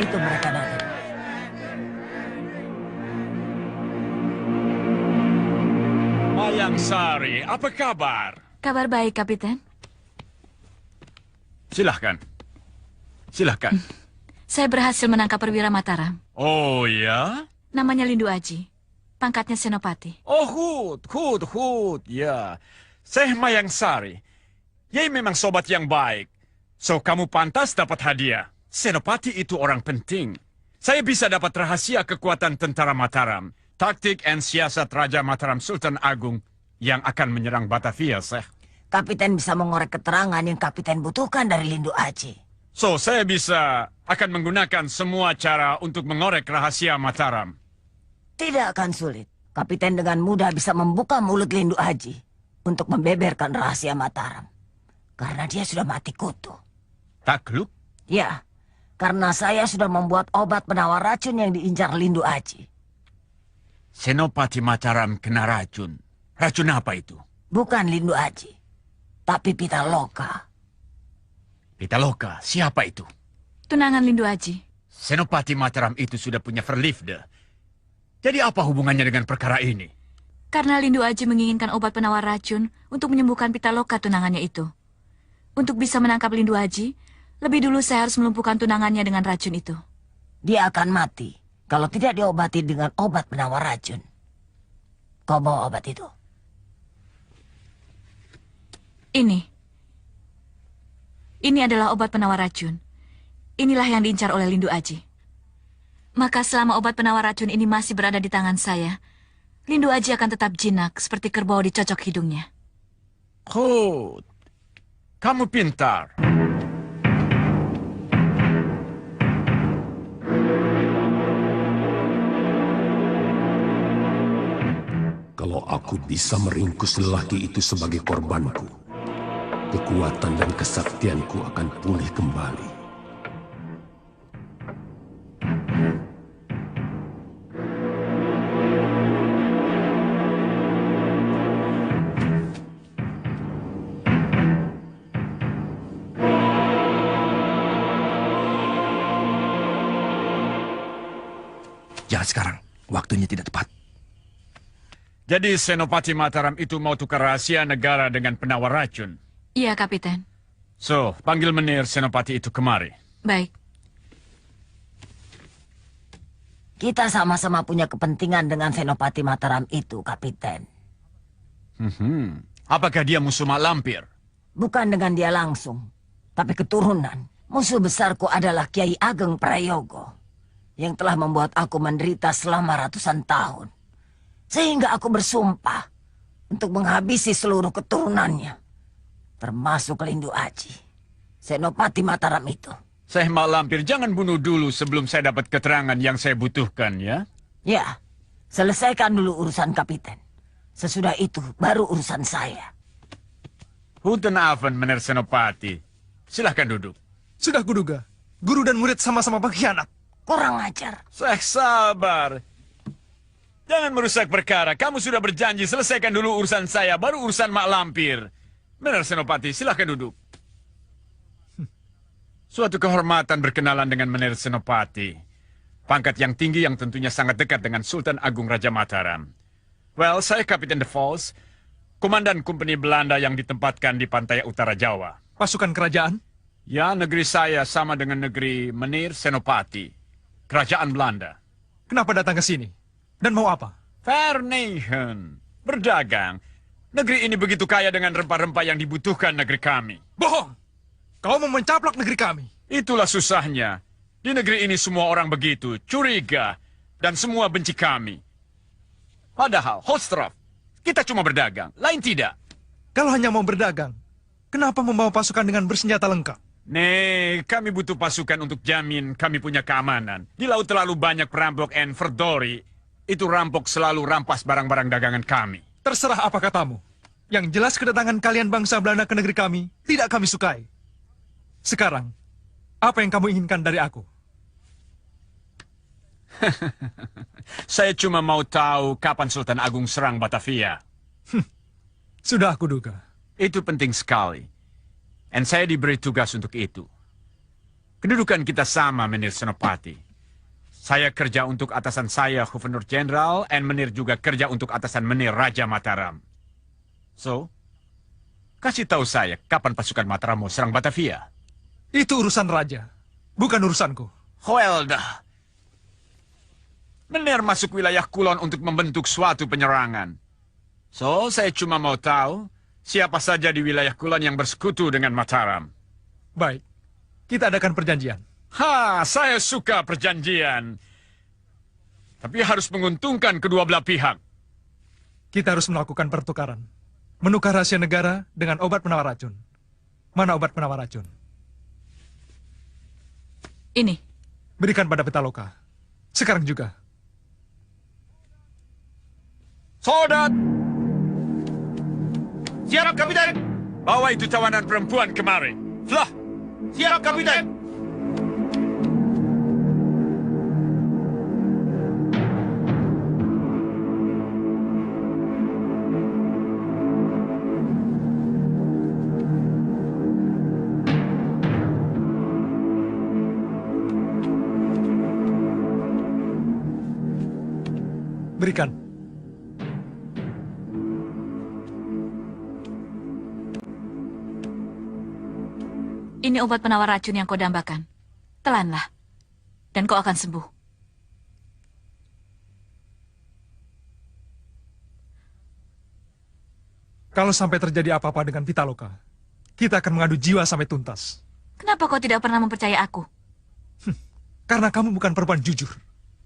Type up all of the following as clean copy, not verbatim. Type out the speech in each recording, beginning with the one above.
Itu mereka datang. Mayang Sari, apa kabar? Kabar baik, Kapiten. Silahkan. Silahkan. Saya berhasil menangkap perwira Mataram. Oh ya? Namanya Lindu Aji. Pangkatnya Senopati. Oh, Hud. Ya. Saya Mayang Sari. Yai memang sobat yang baik. So, kamu pantas dapat hadiah. Senopati itu orang penting. Saya bisa dapat rahasia kekuatan tentara Mataram. Taktik dan siasat Raja Mataram Sultan Agung yang akan menyerang Batavia, Syekh. Kapiten bisa mengorek keterangan yang Kapiten butuhkan dari Lindu Aji. So, saya akan menggunakan semua cara untuk mengorek rahasia Mataram. Tidak akan sulit. Kapiten dengan mudah bisa membuka mulut Lindu Aji untuk membeberkan rahasia Mataram. Karena dia sudah mati kutu. Takluk? Ya, karena saya sudah membuat obat penawar racun yang diincar Lindu Aji. Senopati Mataram kena racun. Racun apa itu? Bukan Lindu Aji, tapi Pitaloka. Pitaloka, siapa itu? Tunangan Lindu Aji. Senopati Mataram itu sudah punya verlifde. Jadi apa hubungannya dengan perkara ini? Karena Lindu Aji menginginkan obat penawar racun untuk menyembuhkan Pitaloka tunangannya itu. Untuk bisa menangkap Lindu Aji, lebih dulu saya harus melumpuhkan tunangannya dengan racun itu. Dia akan mati kalau tidak diobati dengan obat penawar racun. Kau bawa obat itu? Ini adalah obat penawar racun. Inilah yang diincar oleh Lindu Aji. Maka selama obat penawar racun ini masih berada di tangan saya, Lindu Aji akan tetap jinak seperti kerbau dicocok hidungnya. Hud, kamu pintar. Kalau aku bisa meringkus lelaki itu sebagai korbanku, kekuatan dan kesaktianku akan pulih kembali. Jangan sekarang, waktunya tidak tepat. Jadi Senopati Mataram itu mau tukar rahasia negara dengan penawar racun? Iya, Kapiten. So, panggil menir Senopati itu kemari. Baik. Kita sama-sama punya kepentingan dengan Senopati Mataram itu, Kapiten. Apakah dia musuh mak lampir? Bukan dengan dia langsung, tapi keturunan. Musuh besarku adalah Kiai Ageng Prayogo, yang telah membuat aku menderita selama ratusan tahun. Sehingga aku bersumpah untuk menghabisi seluruh keturunannya, termasuk Lindu Aji, Senopati Mataram itu. Syekh mak lampir, jangan bunuh dulu sebelum saya dapat keterangan yang saya butuhkan, ya? Ya, selesaikan dulu urusan Kapiten. Sesudah itu, baru urusan saya. Goedenavond, meneer Senopati. Silahkan duduk. Sudah kuduga. Guru dan murid sama-sama pengkhianat. Kurang ajar. Sabar. Jangan merusak perkara. Kamu sudah berjanji selesaikan dulu urusan saya, baru urusan Mak Lampir. Benar, Senopati. Silahkan duduk. Suatu kehormatan berkenalan dengan Menir Senopati. Pangkat yang tinggi yang tentunya sangat dekat dengan Sultan Agung Raja Mataram. Well, saya Kapiten De Vos, komandan kompeni Belanda yang ditempatkan di pantai utara Jawa. Pasukan kerajaan? Ya, negeri saya sama dengan negeri Menir Senopati, kerajaan Belanda. Kenapa datang ke sini? Dan mau apa? Vernehan, berdagang. Negeri ini begitu kaya dengan rempah-rempah yang dibutuhkan negeri kami. Bohong! Kau mau mencaplok negeri kami. Itulah susahnya. Di negeri ini semua orang begitu, curiga, dan semua benci kami. Padahal, Holstraf, kita cuma berdagang, lain tidak. Kalau hanya mau berdagang, kenapa membawa pasukan dengan bersenjata lengkap? Nih, kami butuh pasukan untuk jamin kami punya keamanan. Di laut terlalu banyak perampok and verdori. Itu rampok selalu rampas barang-barang dagangan kami. Terserah apa katamu. Yang jelas kedatangan kalian bangsa Belanda ke negeri kami tidak kami sukai. Sekarang, apa yang kamu inginkan dari aku? Saya cuma mau tahu kapan Sultan Agung serang Batavia. Sudah aku duga. Itu penting sekali. Dan saya diberi tugas untuk itu. Kedudukan kita sama, Menir Senopati. Saya kerja untuk atasan saya, Gubernur Jenderal, dan Menir juga kerja untuk atasan Menir Raja Mataram. So, kasih tahu saya kapan pasukan Mataram mau serang Batavia. Itu urusan raja, bukan urusanku. Well dah. Menir masuk wilayah Kulon untuk membentuk suatu penyerangan. So, saya cuma mau tahu siapa saja di wilayah Kulon yang bersekutu dengan Mataram. Baik, kita adakan perjanjian. Saya suka perjanjian. Tapi harus menguntungkan kedua belah pihak. Kita harus melakukan pertukaran. Menukar rahasia negara dengan obat penawar racun. Mana obat penawar racun? Ini. Berikan pada Pitaloka. Sekarang juga. Soldat! Siap, Kapiten! Bawa itu tawanan perempuan kemari. Flah! Siap, Kapiten! Berikan. Ini obat penawar racun yang kau dambakan. Telanlah, dan kau akan sembuh. Kalau sampai terjadi apa-apa dengan Pitaloka, kita akan mengadu jiwa sampai tuntas. Kenapa kau tidak pernah mempercayai aku? Karena kamu bukan perempuan jujur.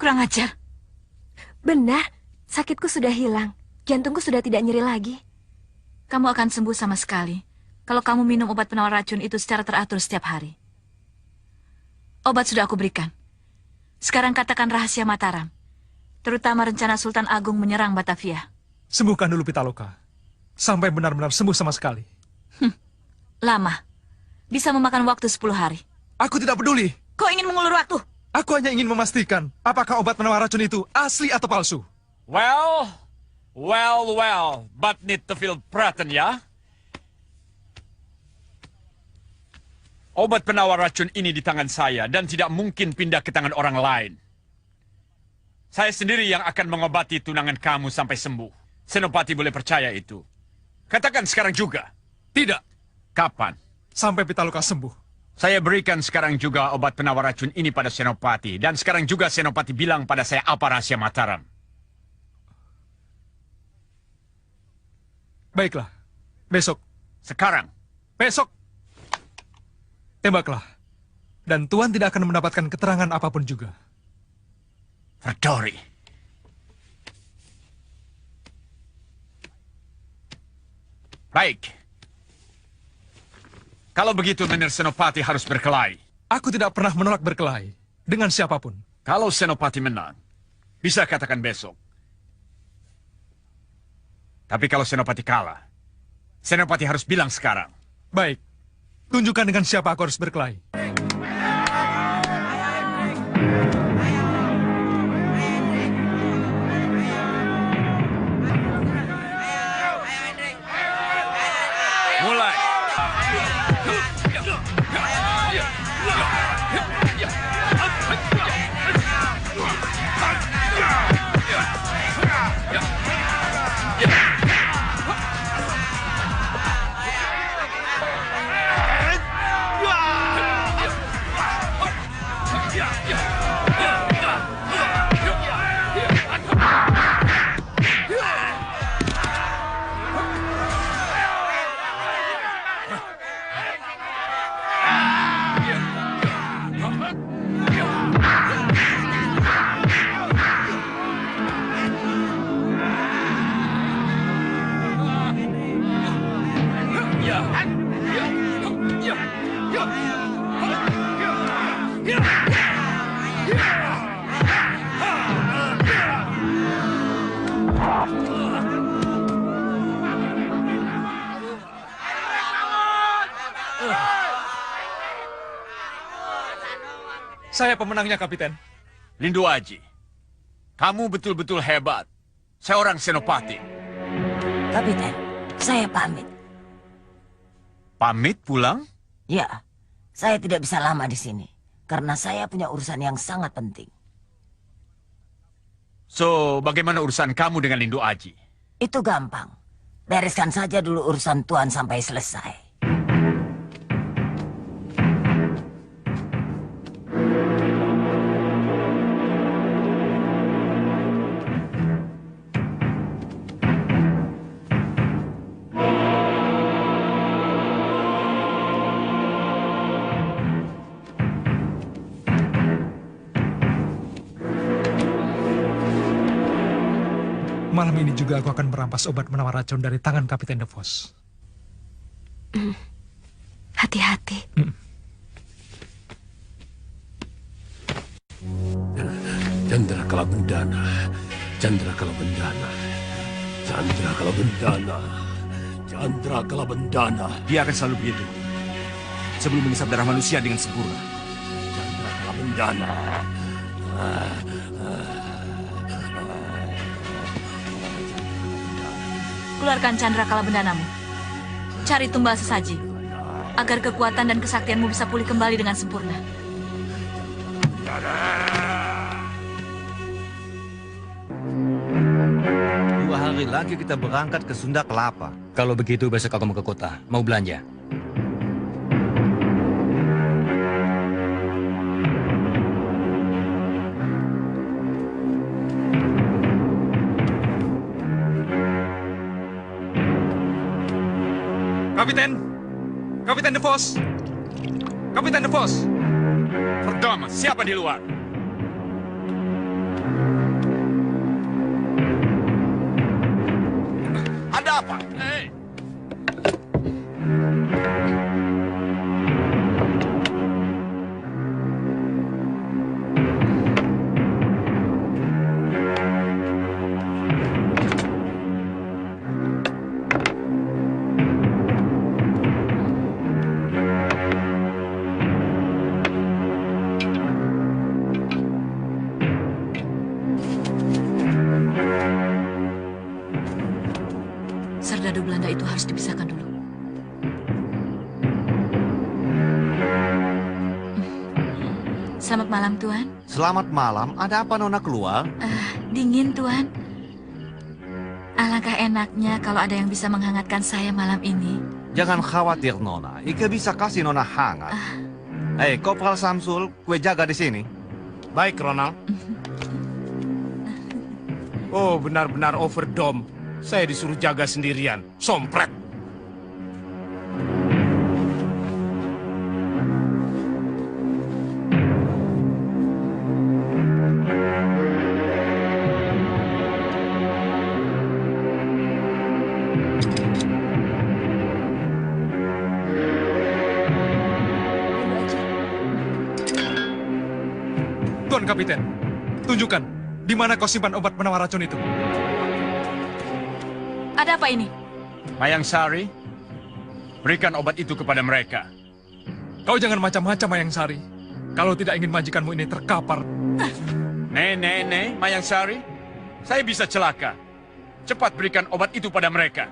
Kurang ajar. Benar, sakitku sudah hilang. Jantungku sudah tidak nyeri lagi. Kamu akan sembuh sama sekali kalau kamu minum obat penawar racun itu secara teratur setiap hari. Obat sudah aku berikan. Sekarang katakan rahasia Mataram, terutama rencana Sultan Agung menyerang Batavia. Sembuhkan dulu Pitaloka, sampai benar-benar sembuh sama sekali. Lama. Bisa memakan waktu 10 hari. Aku tidak peduli. Kau ingin mengulur waktu? Aku hanya ingin memastikan apakah obat penawar racun itu asli atau palsu. Well, but need to feel praten ya. Obat penawar racun ini di tangan saya dan tidak mungkin pindah ke tangan orang lain. Saya sendiri yang akan mengobati tunangan kamu sampai sembuh. Senopati boleh percaya itu. Katakan sekarang juga. Tidak. Kapan? Sampai Pitaloka sembuh. Saya berikan sekarang juga obat penawar racun ini pada Senopati. Dan sekarang juga Senopati bilang pada saya apa rahasia Mataram. Baiklah. Besok. Sekarang. Besok. Tembaklah. Dan Tuan tidak akan mendapatkan keterangan apapun juga. Verdori. Baik. Kalau begitu, Menir Senopati harus berkelahi. Aku tidak pernah menolak berkelahi. Dengan siapapun. Kalau Senopati menang, bisa katakan besok. Tapi kalau Senopati kalah, Senopati harus bilang sekarang. Baik. Tunjukkan dengan siapa aku harus berkelahi. Saya pemenangnya, Kapiten. Lindu Aji, kamu betul-betul hebat. Saya orang Senopati. Kapiten, saya pamit. Pamit pulang? Ya, saya tidak bisa lama di sini. Karena saya punya urusan yang sangat penting. So, bagaimana urusan kamu dengan Lindu Aji? Itu gampang. Bereskan saja dulu urusan Tuan sampai selesai. Malam ini juga aku akan merampas obat penawar racun dari tangan Kapiten DeVos. Hati-hati. Candrakala Bendana, Candrakala Bendana, Candrakala Bendana, Candrakala Bendana. Dia akan selalu begitu. Sebelum mengisap darah manusia dengan sempurna. Candrakala Bendana. Keluarkan candrakala bendanamu. Cari tumbal sesaji, agar kekuatan dan kesaktianmu bisa pulih kembali dengan sempurna. Dua hari lagi kita berangkat ke Sunda Kelapa. Kalau begitu besok aku mau ke kota. Mau belanja. Kapiten! Kapiten DeVos! Kapiten DeVos! Pertama, siapa di luar? Ada apa? Hei! Serdadu Belanda itu harus dipisahkan dulu. Selamat malam, Tuan. Selamat malam, ada apa Nona keluar? Dingin, Tuan. Alangkah enaknya kalau ada yang bisa menghangatkan saya malam ini. Jangan khawatir Nona, Ike bisa kasih Nona hangat. Kopral Samsul, kue jaga di sini. Baik, Ronald. Oh, benar-benar overdome. Saya disuruh jaga sendirian. Sompret. Tuan Kapiten, tunjukkan di mana kau simpan obat penawar racun itu. Ada apa ini? Mayang Sari, berikan obat itu kepada mereka. Kau jangan macam-macam, Mayang Sari. Kalau tidak ingin majikanmu ini terkapar. Mayang Sari, saya bisa celaka. Cepat berikan obat itu pada mereka.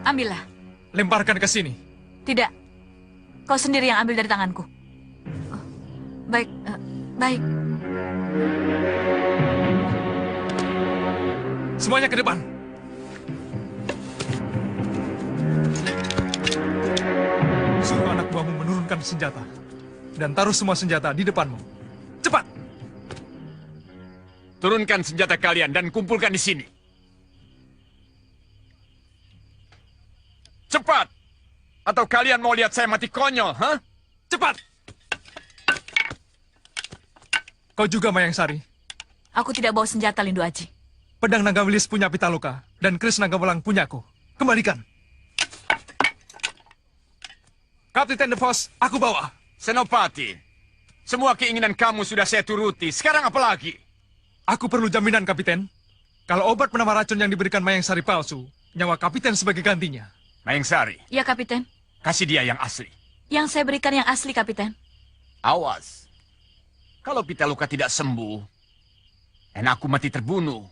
Ambillah. Lemparkan ke sini. Tidak. Kau sendiri yang ambil dari tanganku. Oh, baik, baik. Semuanya ke depan. Suruh anak buahmu menurunkan senjata. Dan taruh semua senjata di depanmu. Cepat! Turunkan senjata kalian dan kumpulkan di sini. Cepat! Atau kalian mau lihat saya mati konyol, ha? Cepat! Kau juga, Mayang Sari. Aku tidak bawa senjata, Lindu Aji. Pedang Nagawilis punya Pitaloka, dan Kris Nagawelang punyaku. Kembalikan. Kapten DeVos, aku bawa. Senopati, semua keinginan kamu sudah saya turuti. Sekarang apa lagi? Aku perlu jaminan, Kapten. Kalau obat penawar racun yang diberikan Mayang Sari palsu, nyawa Kapten sebagai gantinya. Mayang Sari, Ya, Kapten. kasih dia yang asli. Yang saya berikan yang asli, Kapten. Awas. Kalau Pitaloka tidak sembuh, dan aku mati terbunuh,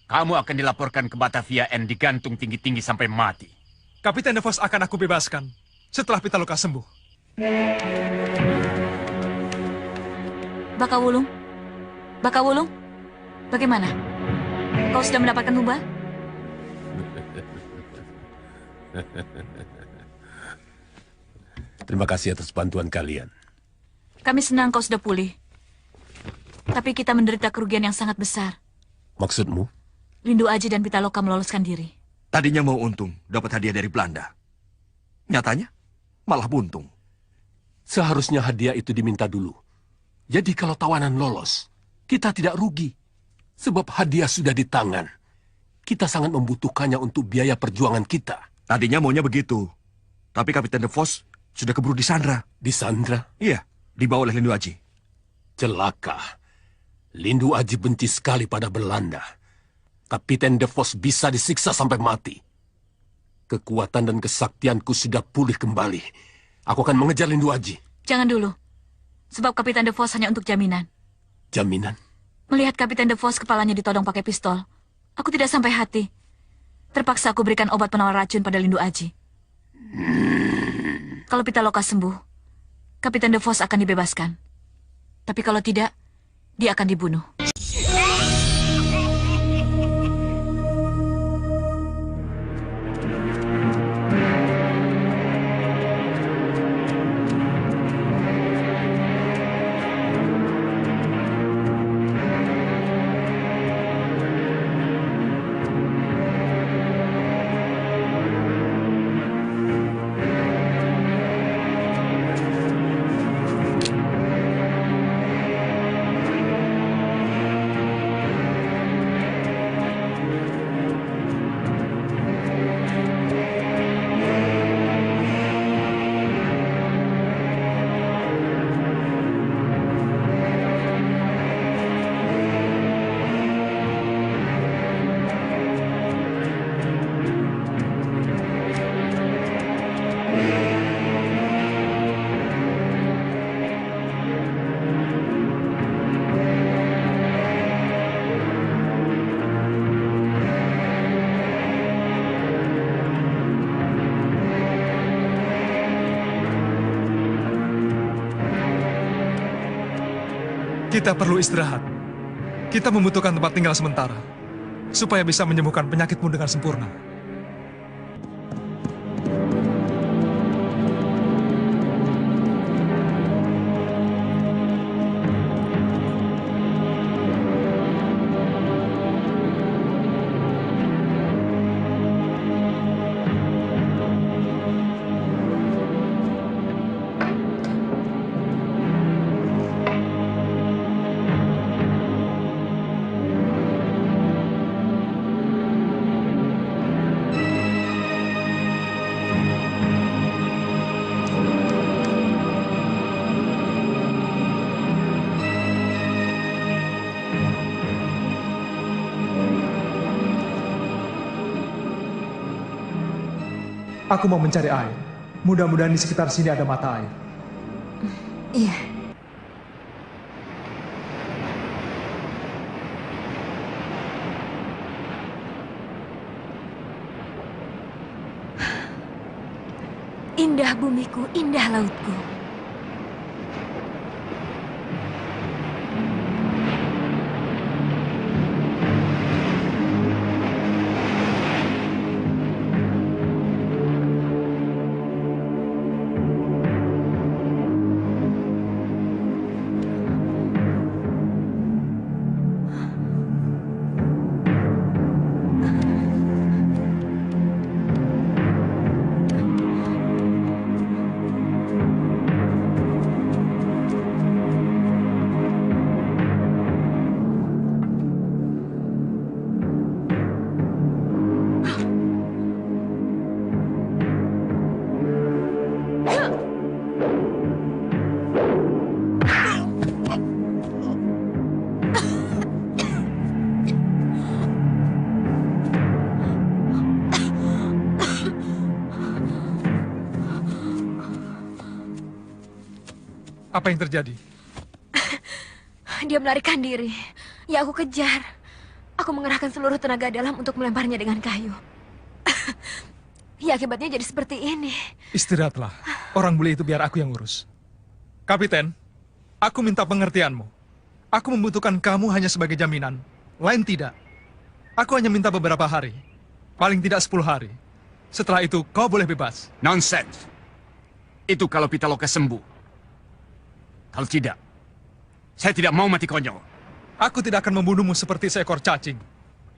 kamu akan dilaporkan ke Batavia dan digantung tinggi-tinggi sampai mati. Kapten DeVos akan aku bebaskan setelah Pitaloka sembuh. Bakawulung? Bakawulung? Bagaimana? Kau sudah mendapatkan tumbal? Terima kasih atas bantuan kalian. Kami senang kau sudah pulih. Tapi kita menderita kerugian yang sangat besar. Maksudmu? Lindu Aji dan Pitaloka meloloskan diri. Tadinya mau untung, dapat hadiah dari Belanda. Nyatanya, malah buntung. Seharusnya hadiah itu diminta dulu. Jadi kalau tawanan lolos, kita tidak rugi. Sebab hadiah sudah di tangan. Kita sangat membutuhkannya untuk biaya perjuangan kita. Tadinya maunya begitu. Tapi Kapten DeVos sudah keburu disandra. Disandra? Iya, dibawa oleh Lindu Aji. Celaka. Lindu Aji benci sekali pada Belanda. Kapten DeVos bisa disiksa sampai mati. Kekuatan dan kesaktianku sudah pulih kembali. Aku akan mengejar Lindu Aji. Jangan dulu. Sebab Kapten DeVos hanya untuk jaminan. Jaminan? Melihat Kapten DeVos kepalanya ditodong pakai pistol, aku tidak sampai hati. Terpaksa aku berikan obat penawar racun pada Lindu Aji. Kalau Pitaloka sembuh, Kapten DeVos akan dibebaskan. Tapi kalau tidak, dia akan dibunuh. Kita perlu istirahat. Kita membutuhkan tempat tinggal sementara, supaya bisa menyembuhkan penyakitmu dengan sempurna. Aku mau mencari air. Mudah-mudahan di sekitar sini ada mata air. Iya. Indah bumiku, indah lautku. Apa yang terjadi? Dia melarikan diri. Ya aku kejar. Aku mengerahkan seluruh tenaga dalam untuk melemparnya dengan kayu. Ya akibatnya jadi seperti ini. Istirahatlah. Orang bule itu biar aku yang urus. Kapiten, aku minta pengertianmu. Aku membutuhkan kamu hanya sebagai jaminan. Lain tidak. Aku hanya minta beberapa hari. Paling tidak 10 hari. Setelah itu kau boleh bebas. Nonsense. Itu kalau Pitaloka sembuh. Kalau tidak, saya tidak mau mati konyol. Aku tidak akan membunuhmu seperti seekor cacing.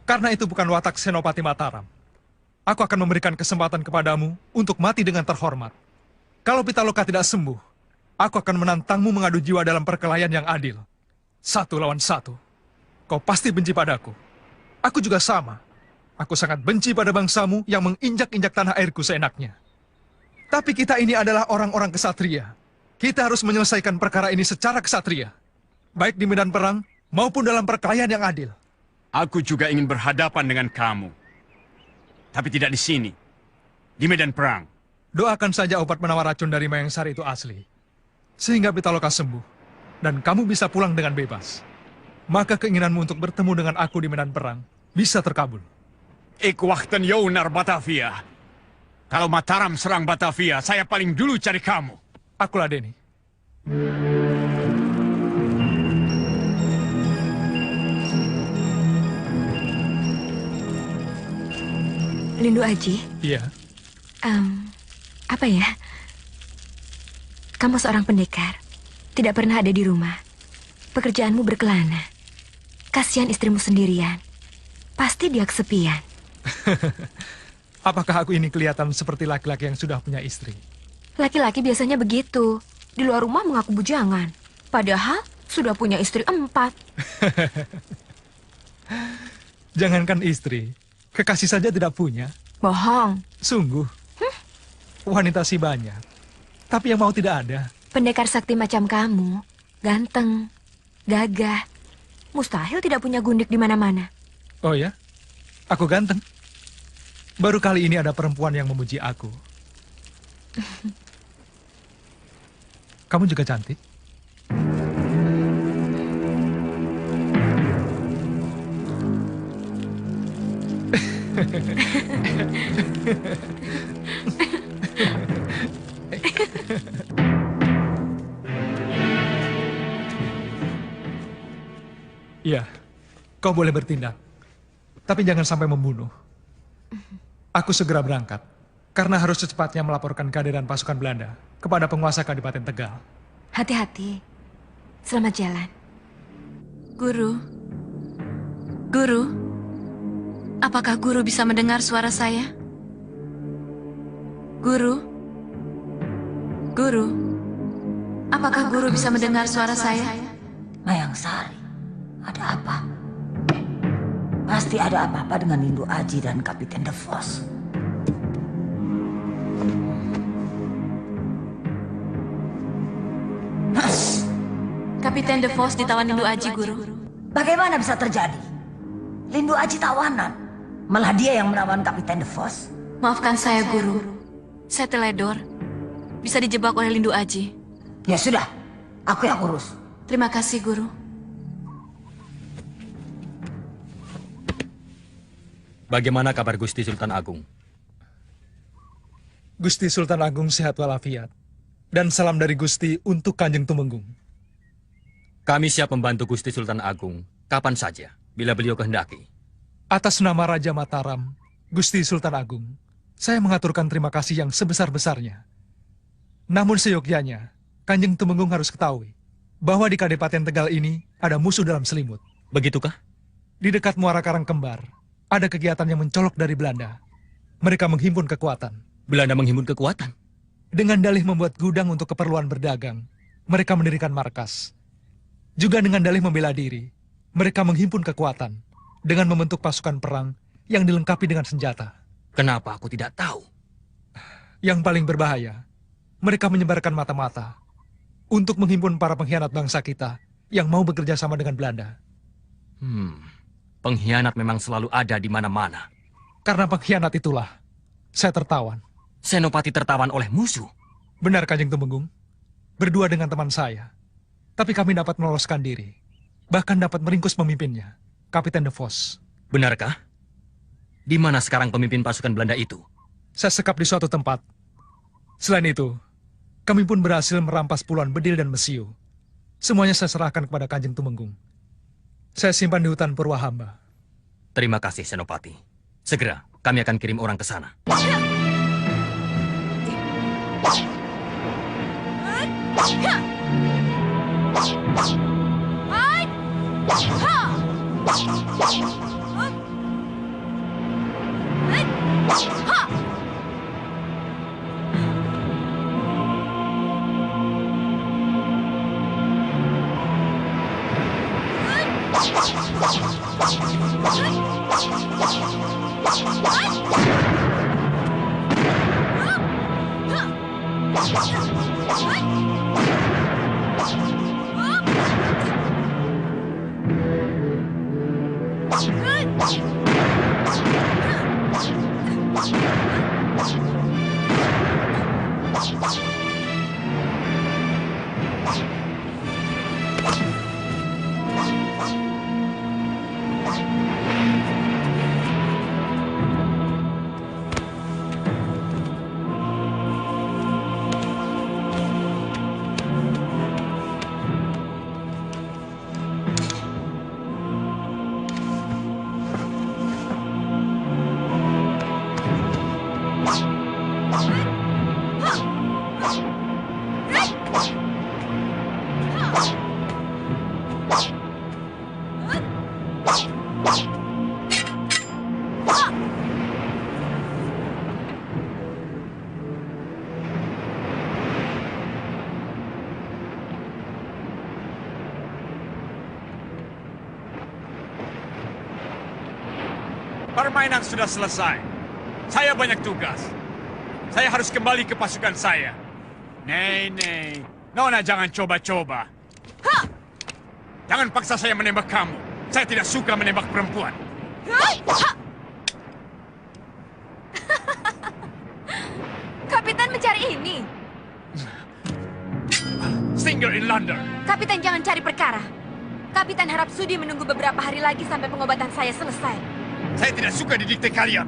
Karena itu bukan watak Senopati Mataram. Aku akan memberikan kesempatan kepadamu untuk mati dengan terhormat. Kalau Pitaloka tidak sembuh, aku akan menantangmu mengadu jiwa dalam perkelahian yang adil. 1 lawan 1. Kau pasti benci padaku. Aku juga sama. Aku sangat benci pada bangsamu yang menginjak-injak tanah airku seenaknya. Tapi kita ini adalah orang-orang kesatria. Kita harus menyelesaikan perkara ini secara kesatria. Baik di medan perang maupun dalam perkelahian yang adil. Aku juga ingin berhadapan dengan kamu. Tapi tidak di sini. Di medan perang. Doakan saja obat penawar racun dari Mayang Sari itu asli. Sehingga Pitaloka sembuh. Dan kamu bisa pulang dengan bebas. Maka keinginanmu untuk bertemu dengan aku di medan perang bisa terkabul. Ik wachten jou naar Batavia. Kalau Mataram serang Batavia, saya paling dulu cari kamu. Akulah Denny. Lindu Aji? Iya. Apa ya? Kamu seorang pendekar. Tidak pernah ada di rumah. Pekerjaanmu berkelana. Kasihan istrimu sendirian. Pasti dia kesepian. Apakah aku ini kelihatan seperti laki-laki yang sudah punya istri? Laki-laki biasanya begitu. Di luar rumah mengaku bujangan. Padahal sudah punya istri 4. Jangankan istri. Kekasih saja tidak punya. Bohong. Sungguh. Wanita sih banyak. Tapi yang mau tidak ada. Pendekar sakti macam kamu. Ganteng. Gagah. Mustahil tidak punya gundik di mana-mana. Oh ya? Aku ganteng. Baru kali ini ada perempuan yang memuji aku. Kamu juga cantik. Iya, kau boleh bertindak. Tapi jangan sampai membunuh. Aku segera berangkat. Karena harus secepatnya melaporkan kehadiran pasukan Belanda kepada penguasa Kadipaten Tegal. Hati-hati. Selamat jalan. Guru. Guru. Apakah guru bisa mendengar suara saya? Guru. Guru. Apakah guru bisa mendengar suara saya? Mayang Sari, ada apa? Pasti ada apa-apa dengan Lindu Aji dan Kapiten De Vos. Kapiten De Vos ditawan Lindu Aji, Guru. Bagaimana bisa terjadi? Lindu Aji tawanan. Malah dia yang menawan Kapiten De Vos. Maafkan saya, Guru. Saya teledor. Bisa dijebak oleh Lindu Aji. Ya sudah, aku yang urus. Terima kasih, Guru. Bagaimana kabar Gusti Sultan Agung? Gusti Sultan Agung sehat walafiat. Dan salam dari Gusti untuk Kanjeng Tumenggung. Kami siap membantu Gusti Sultan Agung kapan saja, bila beliau kehendaki. Atas nama Raja Mataram, Gusti Sultan Agung, saya mengaturkan terima kasih yang sebesar-besarnya. Namun seyogyanya, Kanjeng Tumenggung harus ketahui bahwa di Kadipaten Tegal ini ada musuh dalam selimut. Begitukah? Di dekat Muara Karangkembar, ada kegiatan yang mencolok dari Belanda. Mereka menghimpun kekuatan. Belanda menghimpun kekuatan? Dengan dalih membuat gudang untuk keperluan berdagang, mereka mendirikan markas. Juga dengan dalih membela diri, mereka menghimpun kekuatan dengan membentuk pasukan perang yang dilengkapi dengan senjata. Kenapa aku tidak tahu? Yang paling berbahaya, mereka menyebarkan mata-mata untuk menghimpun para pengkhianat bangsa kita yang mau bekerja sama dengan Belanda. Pengkhianat memang selalu ada di mana-mana. Karena pengkhianat itulah, saya tertawan. Senopati tertawan oleh musuh? Benar, Kanjeng Tumenggung. berdua dengan teman saya. Tapi kami dapat meloloskan diri. Bahkan dapat meringkus pemimpinnya, Kapiten De Vos. Benarkah? Di mana sekarang pemimpin pasukan Belanda itu? Saya sekap di suatu tempat. Selain itu, kami pun berhasil merampas puluhan bedil dan mesiu. Semuanya saya serahkan kepada Kanjeng Tumenggung. Saya simpan di hutan Purwahamba. Terima kasih, Senopati. Segera, kami akan kirim orang ke sana. Permainan sudah selesai. Saya banyak tugas. Saya harus kembali ke pasukan saya. Nei. Nona jangan coba-coba. Jangan paksa saya menembak kamu. Saya tidak suka menembak perempuan. Kapitan mencari ini. Stinger in London. Kapitan jangan cari perkara. Kapitan harap sudi menunggu beberapa hari lagi sampai pengobatan saya selesai. Saya tidak suka didikte kalian.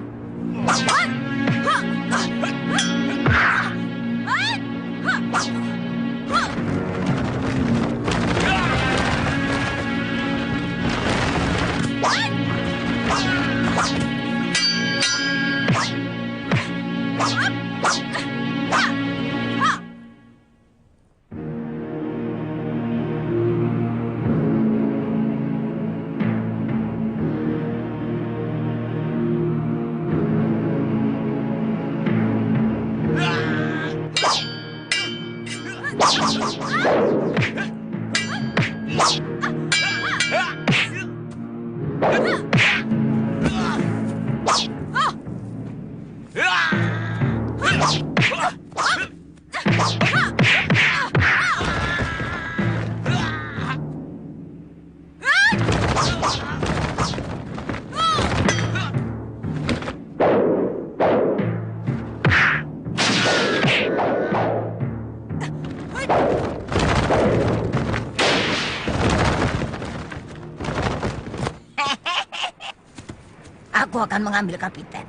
Aku akan mengambil Kapiten.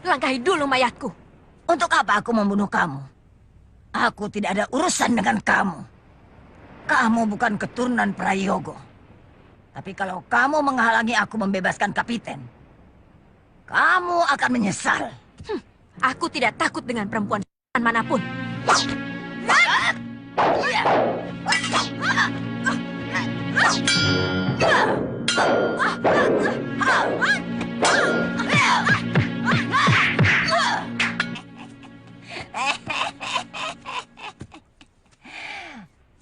Langkahi dulu mayatku. Untuk apa aku membunuh kamu? Aku tidak ada urusan dengan kamu. Kamu bukan keturunan Prayogo. Tapi kalau kamu menghalangi aku membebaskan Kapiten, kamu akan menyesal. Aku tidak takut dengan perempuan manapun.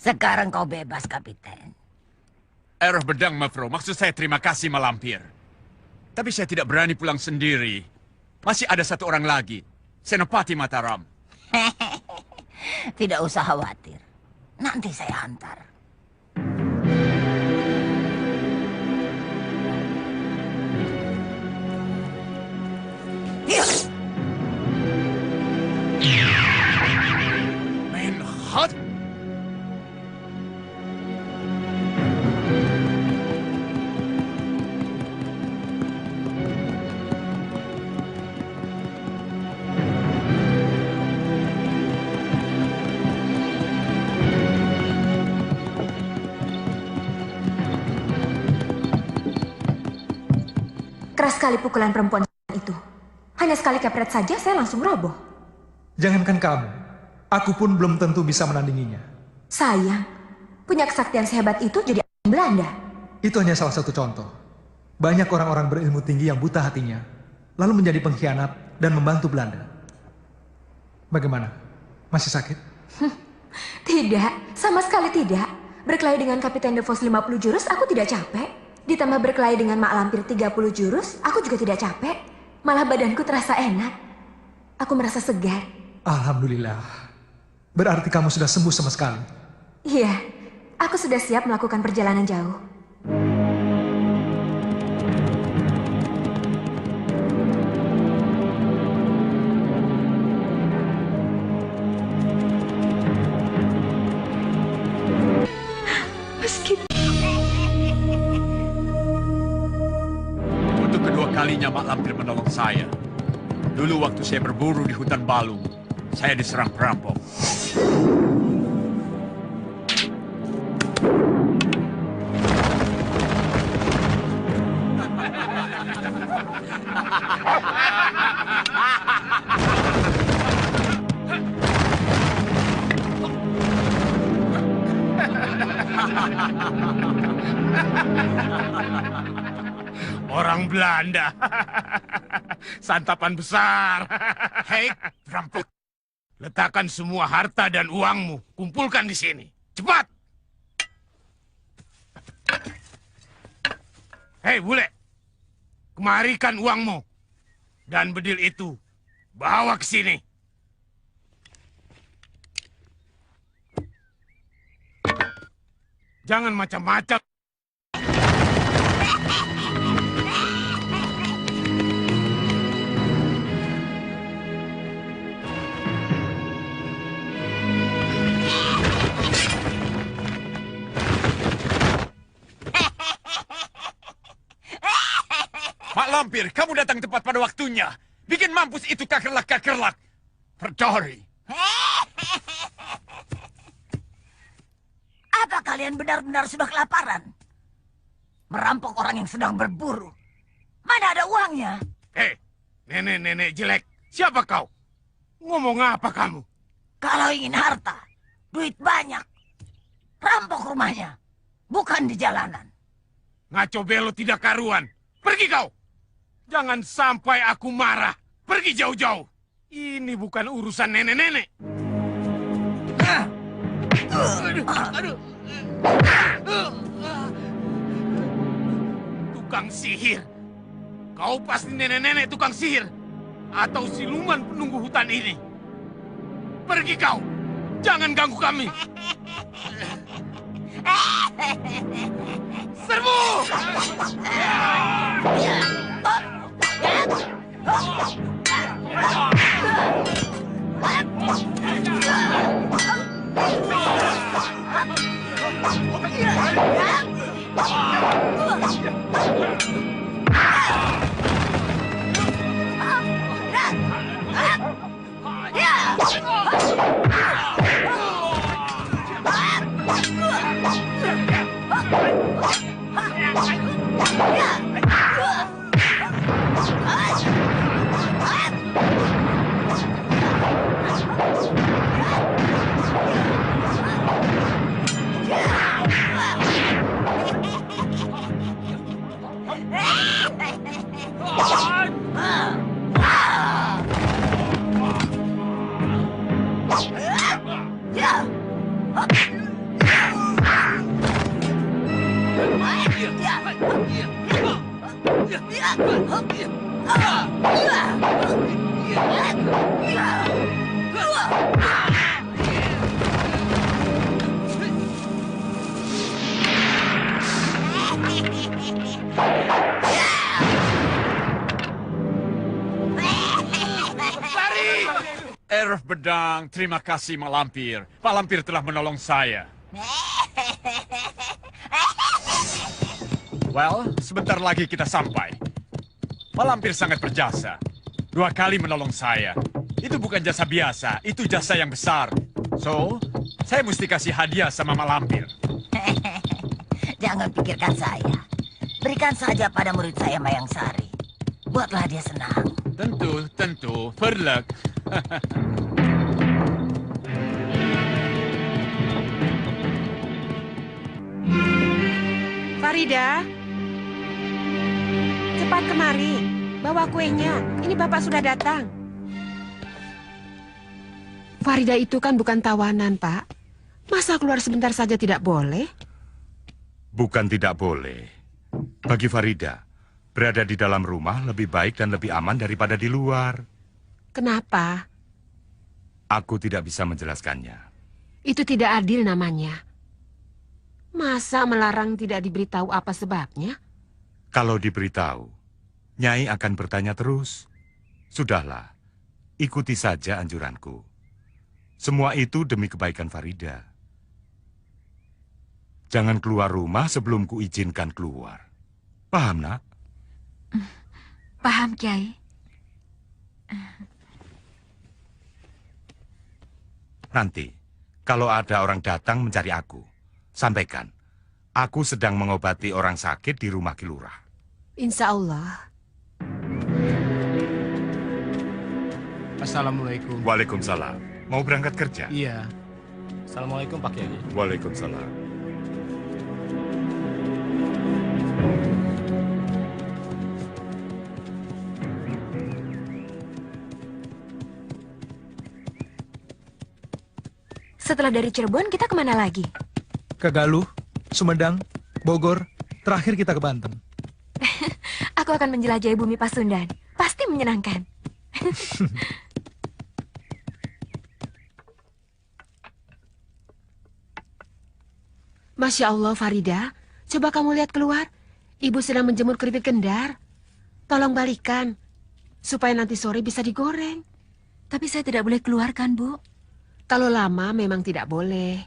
Sekarang kau bebas, Kapiten. Error bedang, Mevrouw. Maksud saya terima kasih, Malampir. Tapi saya tidak berani pulang sendiri. Masih ada satu orang lagi. Senopati Mataram. Tidak usah khawatir. Nanti saya antar. Menhat? Keras sekali pukulan perempuan itu. Hanya sekali kepret saja saya langsung roboh. Jangankan kamu, aku pun belum tentu bisa menandinginya. Sayang, punya kesaktian sehebat itu jadi Belanda. Itu hanya salah satu contoh. Banyak orang-orang berilmu tinggi yang buta hatinya, lalu menjadi pengkhianat dan membantu Belanda. Bagaimana? Masih sakit? Tidak, sama sekali tidak. Berkelahi dengan Kapiten De Vos 50 jurus, aku tidak capek. Ditambah berkelahi dengan Mak Lampir 30 jurus, aku juga tidak capek. Malah badanku terasa enak. Aku merasa segar. Alhamdulillah. Berarti kamu sudah sembuh sama sekali. Iya, aku sudah siap melakukan perjalanan jauh. Untuk kedua kalinya Mak Lampir menolong saya. Dulu waktu saya berburu di hutan Balung, saya diserang perampok. Orang Belanda. Santapan besar. Hei, perampok. Letakkan semua harta dan uangmu. Kumpulkan di sini. Cepat. Hei, bule. Kemarikan uangmu. Dan bedil itu. Bawa ke sini. Jangan macam-macam. Mak Lampir, kamu datang tepat pada waktunya. Bikin mampus itu kakerlak-kakerlak. Perdori. Apa kalian benar-benar sudah kelaparan? Merampok orang yang sedang berburu. Mana ada uangnya? Hei, nenek-nenek jelek. Siapa kau? Ngomong apa kamu? Kalau ingin harta, duit banyak. Rampok rumahnya, bukan di jalanan. Ngaco belo tidak karuan. Pergi kau. Jangan sampai aku marah. Pergi jauh-jauh. Ini bukan urusan nenek-nenek. Tukang sihir. Kau pasti nenek-nenek tukang sihir. Atau siluman penunggu hutan ini. Pergi kau. Jangan ganggu kami. Serbu! Erf Bedang, terima kasih Mak Lampir. Pak Lampir telah menolong saya. Well, sebentar lagi kita sampai. Pak Lampir sangat berjasa. 2 kali menolong saya. Itu bukan jasa biasa, itu jasa yang besar. So, saya mesti kasih hadiah sama Mak Lampir. Jangan pikirkan saya. Berikan saja pada murid saya Mayang Sari. Buatlah dia senang. Tentu. Verlek. Farida, cepat kemari. Bawa kuenya. Ini Bapak sudah datang. Farida itu kan bukan tawanan, Pak. Masa keluar sebentar saja tidak boleh? Bukan tidak boleh. Bagi Farida, berada di dalam rumah lebih baik dan lebih aman daripada di luar. Kenapa? Aku tidak bisa menjelaskannya. Itu tidak adil namanya. Masa melarang tidak diberitahu apa sebabnya? Kalau diberitahu, Nyai akan bertanya terus. Sudahlah, ikuti saja anjuranku. Semua itu demi kebaikan Farida. Jangan keluar rumah sebelum kuizinkan keluar. Paham, Nak? Paham, Kiai. Nanti, kalau ada orang datang mencari aku, sampaikan, aku sedang mengobati orang sakit di rumah Ki Lurah. Insya Allah. Assalamualaikum. Waalaikumsalam. Mau berangkat kerja? Iya. Assalamualaikum Pak Kiai. Waalaikumsalam. Setelah dari Cirebon, kita kemana lagi? Ke Galuh, Sumedang, Bogor, terakhir kita ke Banten. Aku akan menjelajahi bumi Pasundan. Pasti menyenangkan. Masya Allah, Farida. Coba kamu lihat keluar. Ibu sedang menjemur keripik kendar. Tolong balikan, supaya nanti sore bisa digoreng. Tapi saya tidak boleh keluar kan, Bu? Kalau lama memang tidak boleh.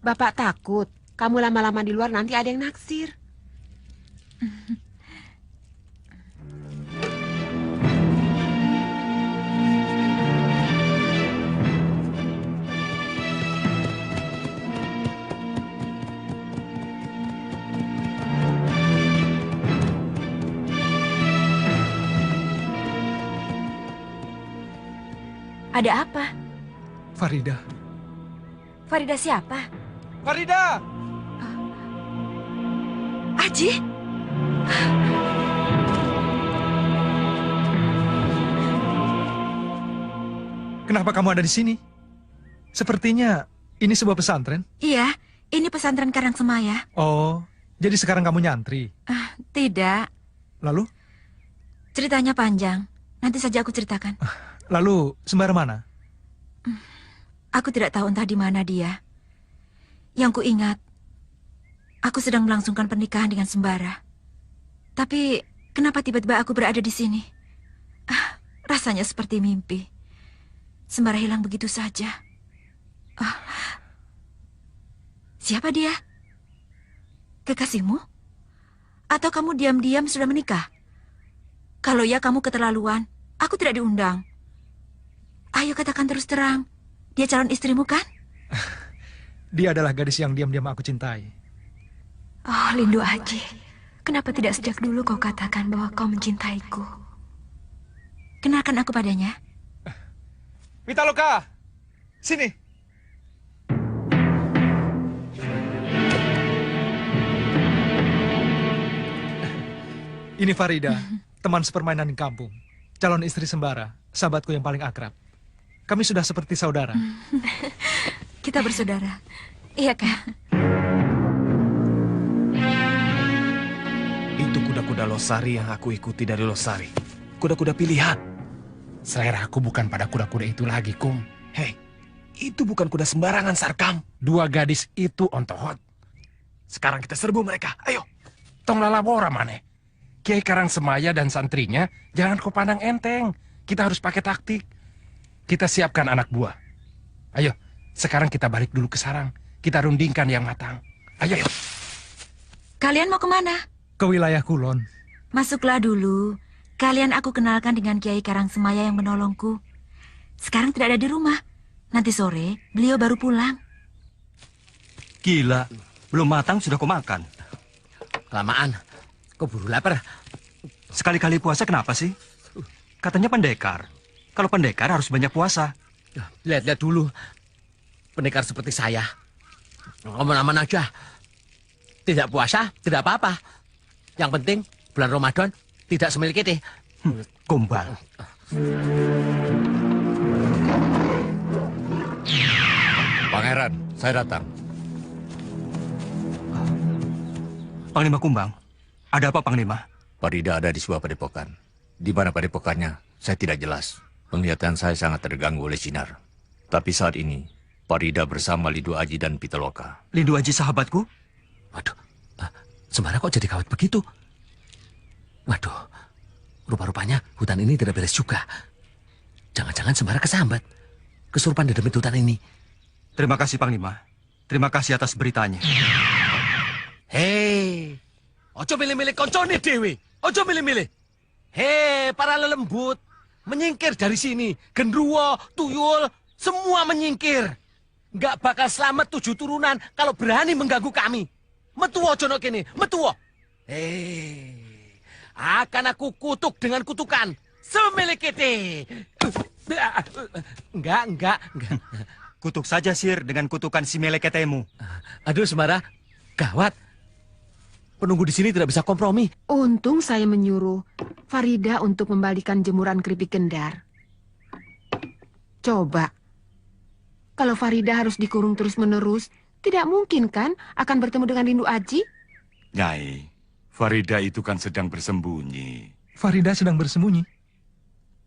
Bapak takut kamu lama-lama di luar nanti ada yang naksir. Ada apa? Farida. Farida siapa? Farida! Aji? Kenapa kamu ada di sini? Sepertinya ini sebuah pesantren. Iya, ini pesantren Karangsemaya. Oh, jadi sekarang kamu nyantri? Tidak. Lalu? Ceritanya panjang. Nanti saja aku ceritakan. Lalu Sembara mana? Aku tidak tahu entah di mana dia. Yang kuingat, aku sedang melangsungkan pernikahan dengan Sembara. Tapi kenapa tiba-tiba aku berada di sini? Rasanya seperti mimpi. Sembara hilang begitu saja. Siapa dia? Kekasihmu? Atau kamu diam-diam sudah menikah? Kalau ya kamu keterlaluan, aku tidak diundang. Ayo katakan terus terang, dia calon istrimu kan? Dia adalah gadis yang diam-diam aku cintai. Oh, Lindu Aji. Kenapa tidak sejak dulu kau katakan bahwa kau mencintaiku? Kenalkan aku padanya. Pitaloka, sini. Ini Farida, teman sepermainan di kampung. Calon istri Sembara, sahabatku yang paling akrab. Kami sudah seperti saudara. Kita bersaudara. Iya, Kak. Itu kuda-kuda Losari yang aku ikuti dari Losari. Kuda-kuda pilihan. Selera aku bukan pada kuda-kuda itu lagi, Kum. Hei, itu bukan kuda sembarangan, Sarkam. Dua gadis itu ontohot. Sekarang kita serbu mereka, ayo. Tong lalabora maneh. Kiai Karangsemaya dan santrinya jangan kau pandang enteng. Kita harus pakai taktik. Kita siapkan anak buah. Ayo, sekarang kita balik dulu ke sarang. Kita rundingkan yang matang. Ayo. Kalian mau kemana? Ke wilayah Kulon. Masuklah dulu. Kalian aku kenalkan dengan Kiai Karangsemaya yang menolongku. Sekarang tidak ada di rumah. Nanti sore, beliau baru pulang. Gila, belum matang sudah kau makan. Kelamaan, keburu lapar. Sekali-kali puasa kenapa sih? Katanya pendekar. Kalau pendekar harus banyak puasa. Lihat-lihat dulu. Pendekar seperti saya. Aman-aman aja. Tidak puasa, tidak apa-apa. Yang penting bulan Ramadan tidak semiliki. Gombal. Pangeran, saya datang. Panglima Kumbang, ada apa Panglima? Farida ada di sebuah padepokan. Di mana padepokannya, saya tidak jelas. Penglihatan saya sangat terganggu oleh sinar. Tapi saat ini, Farida bersama Lindu Aji dan Pitaloka. Lindu Aji sahabatku? Waduh, Sembara kok jadi kawat begitu? Waduh, rupa-rupanya hutan ini tidak beres juga. Jangan-jangan Sembara kesambat. Kesurupan di demi hutan ini. Terima kasih Panglima. Terima kasih atas beritanya. Hei, ojo milih-milih koncone dewe. Ojo milih-milih. Hei, para lelembut. Menyingkir dari sini. Genruwo, tuyul, semua menyingkir. Nggak bakal selamat 7 turunan kalau berani mengganggu kami. Metuwo jono kene, metuwo. Hei, akan aku kutuk dengan kutukan. Semilikiti. Enggak. Kutuk saja, Sir, dengan kutukan si meleketemu. Aduh, Sembara, gawat. Penunggu di sini tidak bisa kompromi. Untung saya menyuruh Farida untuk membalikan jemuran keripik kendar. Coba, kalau Farida harus dikurung terus-menerus, tidak mungkin kan akan bertemu dengan Lindu Aji? Nyai, Farida itu kan sedang bersembunyi. Farida sedang bersembunyi?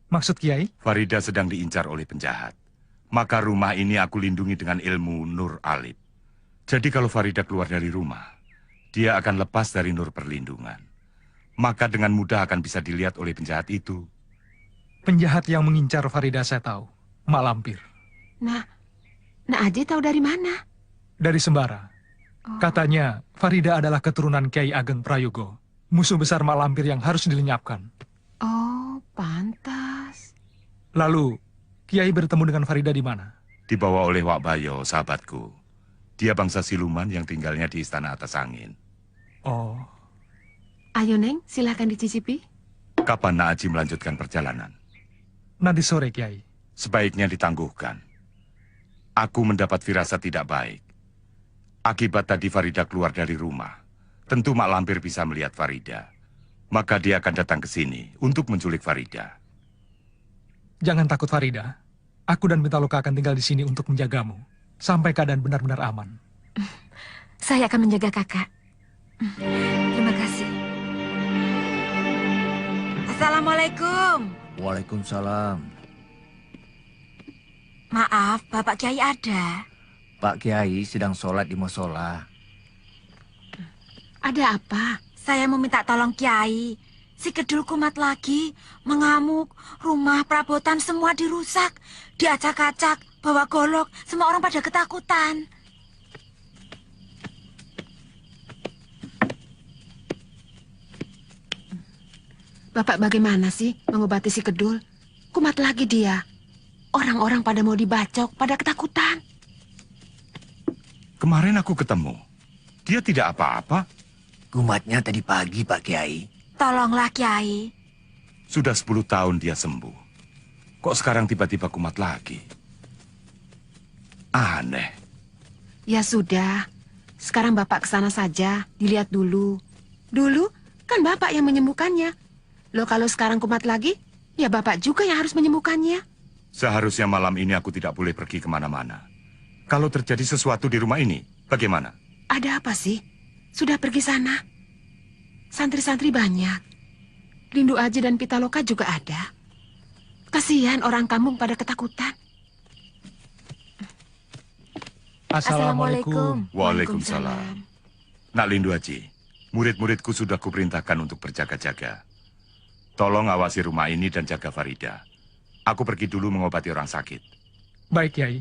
Maksud Kiai? Farida sedang diincar oleh penjahat. Maka rumah ini aku lindungi dengan ilmu Nur Alib. Jadi kalau Farida keluar dari rumah, dia akan lepas dari Nur Perlindungan. Maka dengan mudah akan bisa dilihat oleh penjahat itu. Penjahat yang mengincar Farida saya tahu. Mak Lampir. Nah Aji tahu dari mana? Dari Sembara. Katanya Farida adalah keturunan Kiai Ageng Prayogo. Musuh besar Mak Lampir yang harus dilenyapkan. Oh, pantas. Lalu, Kiai bertemu dengan Farida di mana? Dibawa oleh Wak Bayo, sahabatku. Dia bangsa siluman yang tinggalnya di Istana Atas Angin. Oh. Ayo, Neng, silahkan dicicipi. Kapan Nak Aji melanjutkan perjalanan? Nanti sore, Kiai. Sebaiknya ditangguhkan. Aku mendapat firasat tidak baik. Akibat tadi Farida keluar dari rumah. Tentu Mak Lampir bisa melihat Farida. Maka dia akan datang ke sini untuk menculik Farida. Jangan takut, Farida. Aku dan Pitaloka akan tinggal di sini untuk menjagamu. Sampai keadaan benar-benar aman. Saya akan menjaga kakak. Terima kasih. Assalamualaikum. Waalaikumsalam. Maaf, Bapak Kiai ada. Pak Kiai sedang sholat di musola. Ada apa? Saya mau minta tolong Kiai. Si Kedul kumat lagi, mengamuk, rumah perabotan semua dirusak, diacak-acak, bawa golok, semua orang pada ketakutan. Bapak bagaimana sih mengobati si Kedul? Kumat lagi dia. Orang-orang pada mau dibacok, pada ketakutan. Kemarin aku ketemu. Dia tidak apa-apa. Kumatnya tadi pagi, Pak Kiai. Tolonglah Kiai. Sudah 10 tahun dia sembuh. Kok sekarang tiba-tiba kumat lagi? Aneh. Ya sudah, sekarang Bapak ke sana saja, dilihat dulu. Dulu kan Bapak yang menyembuhkannya. Loh kalau sekarang kumat lagi, ya Bapak juga yang harus menyembuhkannya. Seharusnya malam ini aku tidak boleh pergi kemana-mana. Kalau terjadi sesuatu di rumah ini, bagaimana? Ada apa sih? Sudah pergi sana. Santri-santri banyak. Lindu Aji dan Pitaloka juga ada. Kasihan orang kampung pada ketakutan. Assalamualaikum. Waalaikumsalam. Nak Lindu Aji, murid-muridku sudah kuperintahkan untuk berjaga-jaga. Tolong awasi rumah ini dan jaga Farida. Aku pergi dulu mengobati orang sakit. Baik, Kiai.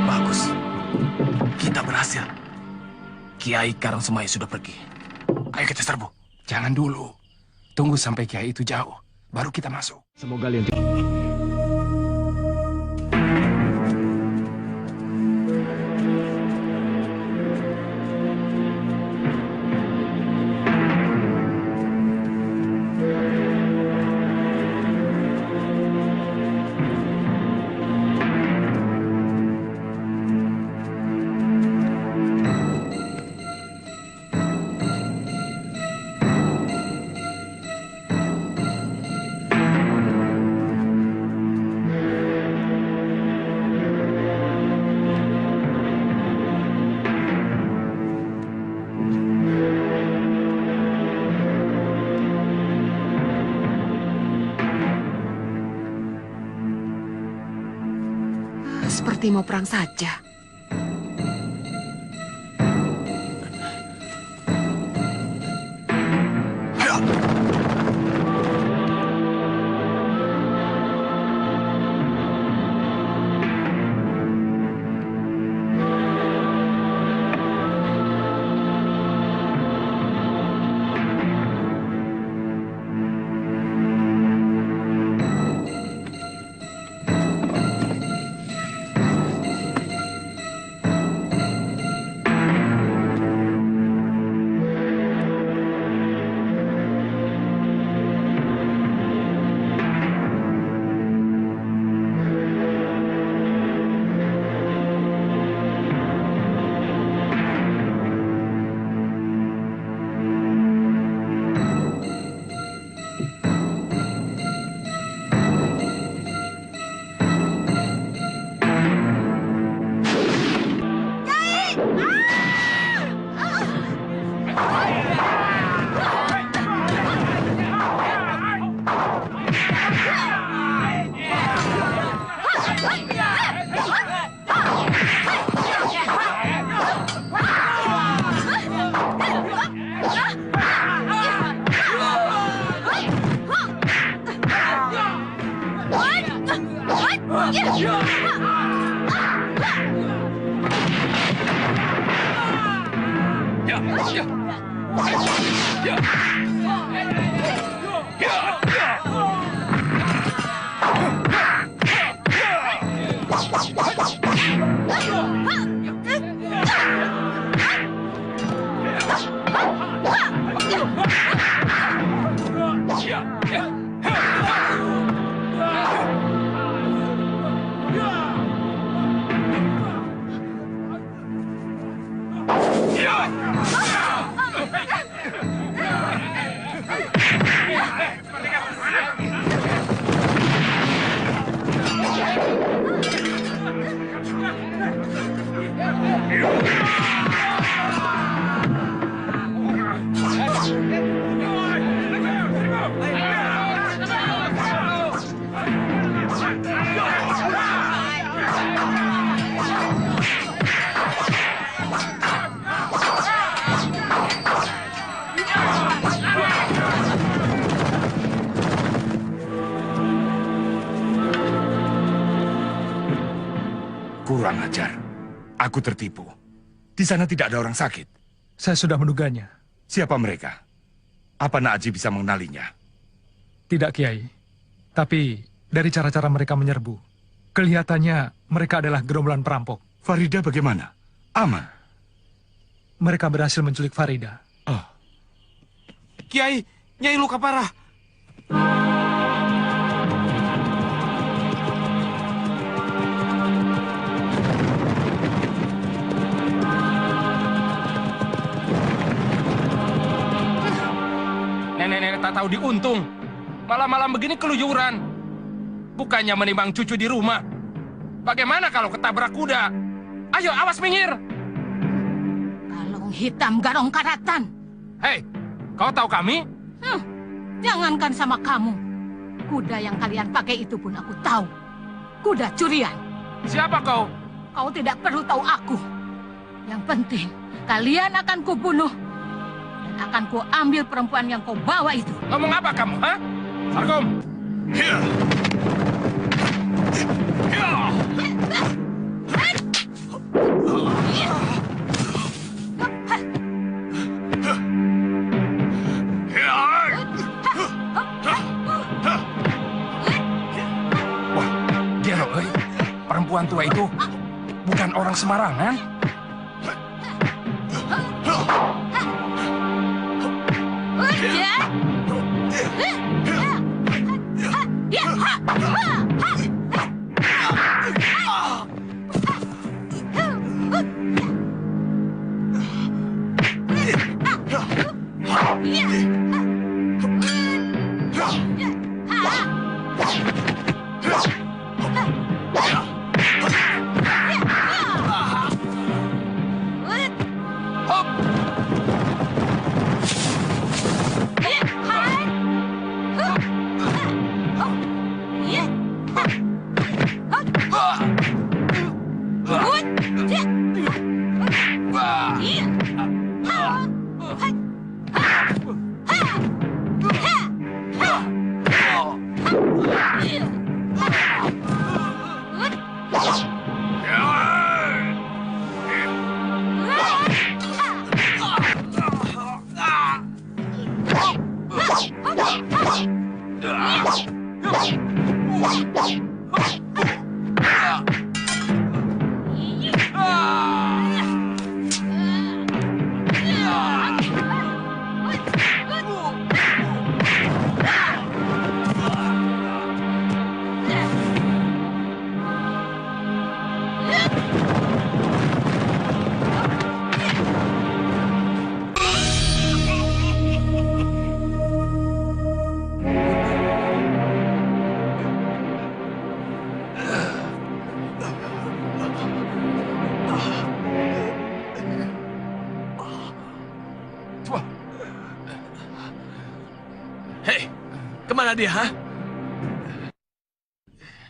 Bagus. Kita berhasil. Kiai Karangsemai sudah pergi. Ayo kita serbu. Jangan dulu. Tunggu sampai Kiai itu jauh. Baru kita masuk. Semoga Lindu... seperti mau perang saja. Kurang ajar. Aku tertipu. Di sana tidak ada orang sakit. Saya sudah menduganya. Siapa mereka? Apa Nak Aji bisa mengenalinya? Tidak, Kiai. Tapi dari cara-cara mereka menyerbu, kelihatannya mereka adalah gerombolan perampok. Farida bagaimana? Aman? Mereka berhasil menculik Farida. Oh. Kiai, Nyai luka parah. Nenek-nenek tak tahu diuntung. Malam-malam begini keluyuran. Bukannya menimbang cucu di rumah. Bagaimana kalau ketabrak kuda? Ayo, awas minggir. Kalung hitam garong karatan. Hei, kau tahu kami? Jangankan sama kamu. Kuda yang kalian pakai itu pun aku tahu. Kuda curian. Siapa kau? Kau tidak perlu tahu aku. Yang penting, kalian akan kubunuh. Dan akan kuambil perempuan yang kau bawa itu. Ngomong apa kamu, ha? Sarkom. Wah, dia loh, perempuan tua itu bukan orang sembarangan. Kemana dia, ha?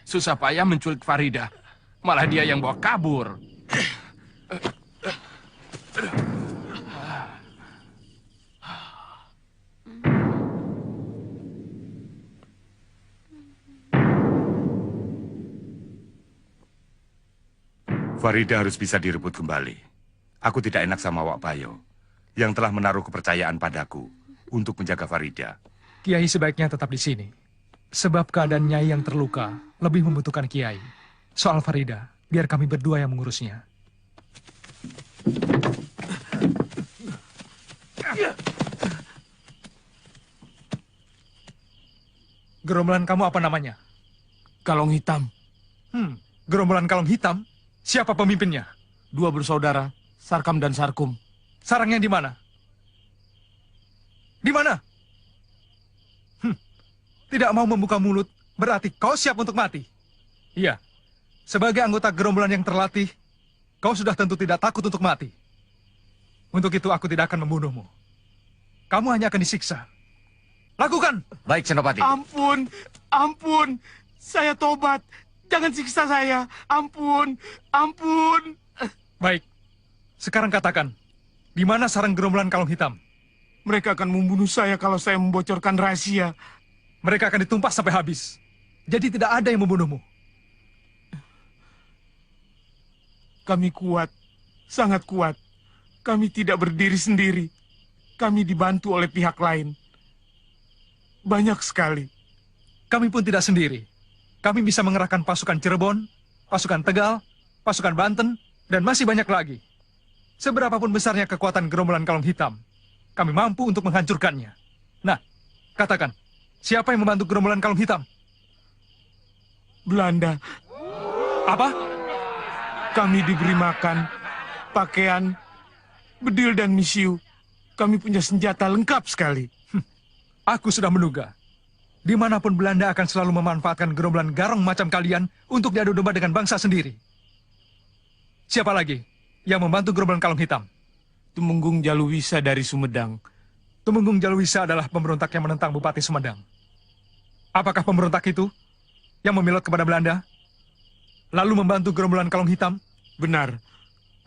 Susah payah menculik Farida. Malah dia yang bawa kabur. Farida harus bisa direbut kembali. Aku tidak enak sama Wak Bayo yang telah menaruh kepercayaan padaku untuk menjaga Farida. Kiai sebaiknya tetap di sini. Sebab keadaan Nyai yang terluka lebih membutuhkan Kiai. Soal Farida, biar kami berdua yang mengurusnya. Gerombolan kamu apa namanya? Kalong Hitam. Gerombolan Kalong Hitam? Siapa pemimpinnya? 2 bersaudara, Sarkam dan Sarkum. Sarangnya di mana? Di mana? Tidak mau membuka mulut, berarti kau siap untuk mati. Iya, sebagai anggota gerombolan yang terlatih, kau sudah tentu tidak takut untuk mati. Untuk itu aku tidak akan membunuhmu. Kamu hanya akan disiksa. Lakukan! Baik, Senopati. Ampun, ampun. Saya tobat. Jangan siksa saya. Ampun, ampun. Baik. Sekarang katakan, di mana sarang gerombolan Kalong Hitam? Mereka akan membunuh saya kalau saya membocorkan rahasia. Mereka akan ditumpas sampai habis. Jadi tidak ada yang membunuhmu. Kami kuat, sangat kuat. Kami tidak berdiri sendiri. Kami dibantu oleh pihak lain. Banyak sekali. Kami pun tidak sendiri. Kami bisa mengerahkan pasukan Cirebon, pasukan Tegal, pasukan Banten, dan masih banyak lagi. Seberapapun besarnya kekuatan gerombolan Kalong Hitam, kami mampu untuk menghancurkannya. Nah, katakan, siapa yang membantu gerombolan Kalong Hitam? Belanda. Apa? Kami diberi makan, pakaian, bedil dan misiu. Kami punya senjata lengkap sekali. Aku sudah menduga. Dimanapun Belanda akan selalu memanfaatkan gerombolan garong macam kalian untuk diadu domba dengan bangsa sendiri. Siapa lagi yang membantu gerombolan Kalong Hitam? Tumenggung Jaluwisa dari Sumedang. Tumenggung Jaluwisa adalah pemberontak yang menentang Bupati Sumedang. Apakah pemberontak itu yang memilot kepada Belanda, lalu membantu gerombolan Kalong Hitam? Benar,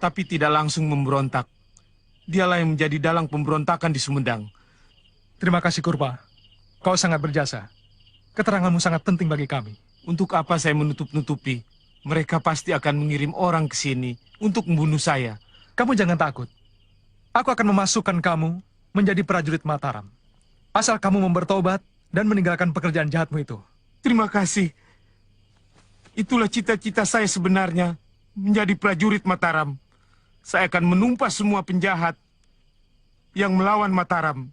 tapi tidak langsung memberontak. Dialah yang menjadi dalang pemberontakan di Sumedang. Terima kasih, Kurpa. Kau sangat berjasa. Keteranganmu sangat penting bagi kami. Untuk apa saya menutup-nutupi? Mereka pasti akan mengirim orang ke sini untuk membunuh saya. Kamu jangan takut. Aku akan memasukkan kamu menjadi prajurit Mataram. Asal kamu bertobat dan meninggalkan pekerjaan jahatmu itu. Terima kasih. Itulah cita-cita saya sebenarnya, menjadi prajurit Mataram. Saya akan menumpas semua penjahat yang melawan Mataram.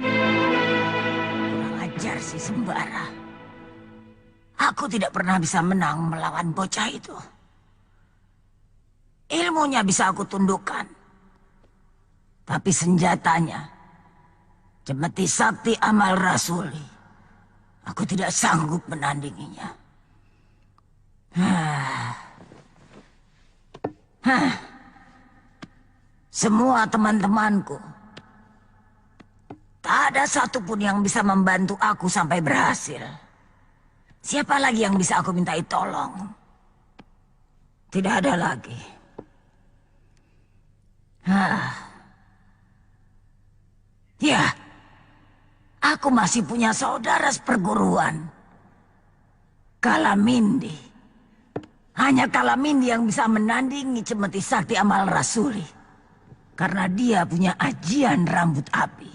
Kurang ajar si Sembara. Aku tidak pernah bisa menang melawan bocah itu. Ilmunya bisa aku tundukkan. Tapi senjatanya, Cemeti Sakti Amal Rasuli, aku tidak sanggup menandinginya. Semua teman-temanku, tak ada satupun yang bisa membantu aku sampai berhasil. Siapa lagi yang bisa aku mintai tolong? Tidak ada lagi. Ya, aku masih punya saudara seperguruan. Kalamindi. Hanya Kalamindi yang bisa menandingi Cemeti Sakti Amal Rasuli. Karena dia punya ajian rambut api.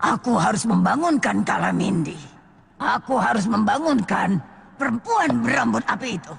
Aku harus membangunkan Kalamindi. Aku harus membangunkan perempuan berambut api itu.